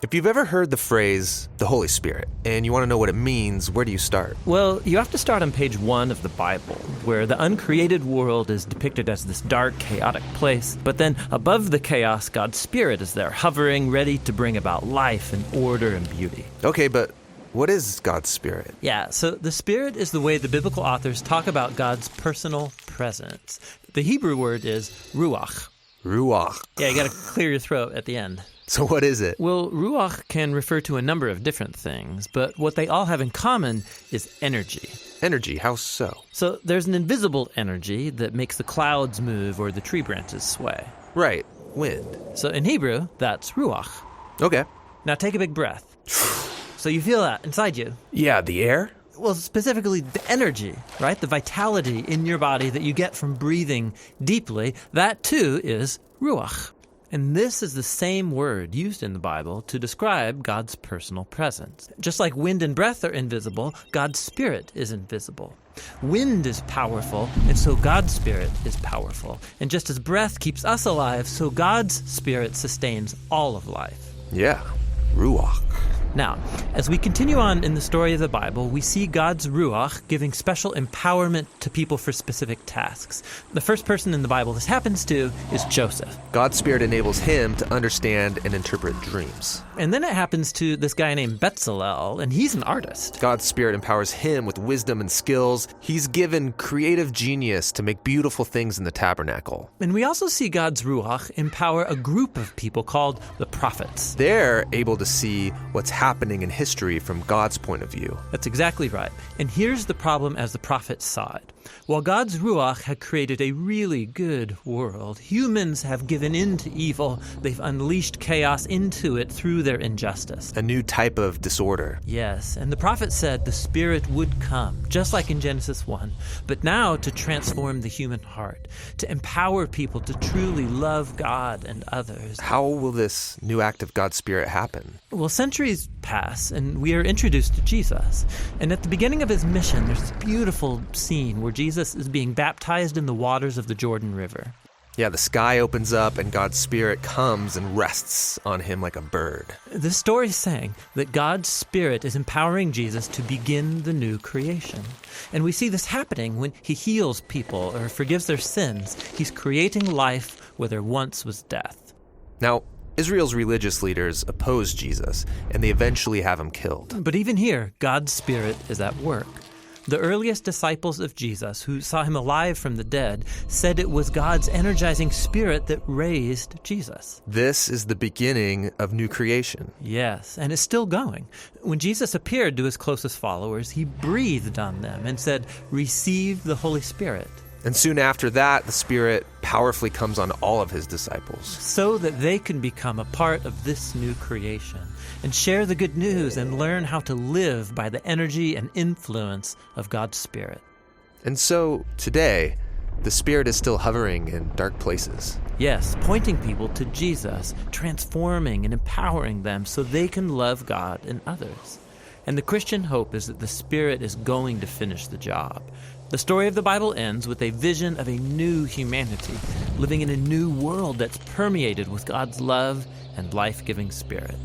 If you've ever heard the phrase, the Holy Spirit, and you want to know what it means, where do you start? Well, you have to start on page 1 of the Bible, where the uncreated world is depicted as this dark, chaotic place. But then above the chaos, God's Spirit is there, hovering, ready to bring about life and order and beauty. Okay, but what is God's Spirit? Yeah, so the Spirit is the way the biblical authors talk about God's personal presence. The Hebrew word is ruach. Ruach. Yeah, you got to clear your throat at the end. So what is it? Well, ruach can refer to a number of different things, but what they all have in common is energy. Energy, how so? So there's an invisible energy that makes the clouds move or the tree branches sway. Right, wind. So in Hebrew, that's ruach. Okay. Now take a big breath. So you feel that inside you. Yeah, the air? Well, specifically the energy, right? The vitality in your body that you get from breathing deeply, that too is ruach. And this is the same word used in the Bible to describe God's personal presence. Just like wind and breath are invisible, God's Spirit is invisible. Wind is powerful, and so God's Spirit is powerful. And just as breath keeps us alive, so God's Spirit sustains all of life. Yeah, ruach. Now, as we continue on in the story of the Bible, we see God's Ruach giving special empowerment to people for specific tasks. The first person in the Bible this happens to is Joseph. God's Spirit enables him to understand and interpret dreams. And then it happens to this guy named Bezalel, and he's an artist. God's Spirit empowers him with wisdom and skills. He's given creative genius to make beautiful things in the tabernacle. And we also see God's Ruach empower a group of people called the prophets. They're able to see what's happening in history from God's point of view. That's exactly right. And here's the problem as the prophets saw it. While God's Ruach had created a really good world, humans have given in to evil. They've unleashed chaos into it through their injustice. A new type of disorder. Yes, and the prophet said the Spirit would come, just like in Genesis 1, but now to transform the human heart, to empower people to truly love God and others. How will this new act of God's Spirit happen? Well, centuries pass, and we are introduced to Jesus. And at the beginning of his mission, there's this beautiful scene where Jesus is being baptized in the waters of the Jordan River. Yeah, the sky opens up and God's Spirit comes and rests on him like a bird. This story is saying that God's Spirit is empowering Jesus to begin the new creation. And we see this happening when he heals people or forgives their sins. He's creating life where there once was death. Now, Israel's religious leaders oppose Jesus, and they eventually have him killed. But even here, God's Spirit is at work. The earliest disciples of Jesus, who saw him alive from the dead, said it was God's energizing Spirit that raised Jesus. This is the beginning of new creation. Yes, and it's still going. When Jesus appeared to his closest followers, he breathed on them and said, "Receive the Holy Spirit." And soon after that, the Spirit powerfully comes on all of his disciples. So that they can become a part of this new creation and share the good news and learn how to live by the energy and influence of God's Spirit. And so, today, the Spirit is still hovering in dark places. Yes, pointing people to Jesus, transforming and empowering them so they can love God and others. And the Christian hope is that the Spirit is going to finish the job. The story of the Bible ends with a vision of a new humanity, living in a new world that's permeated with God's love and life-giving Spirit.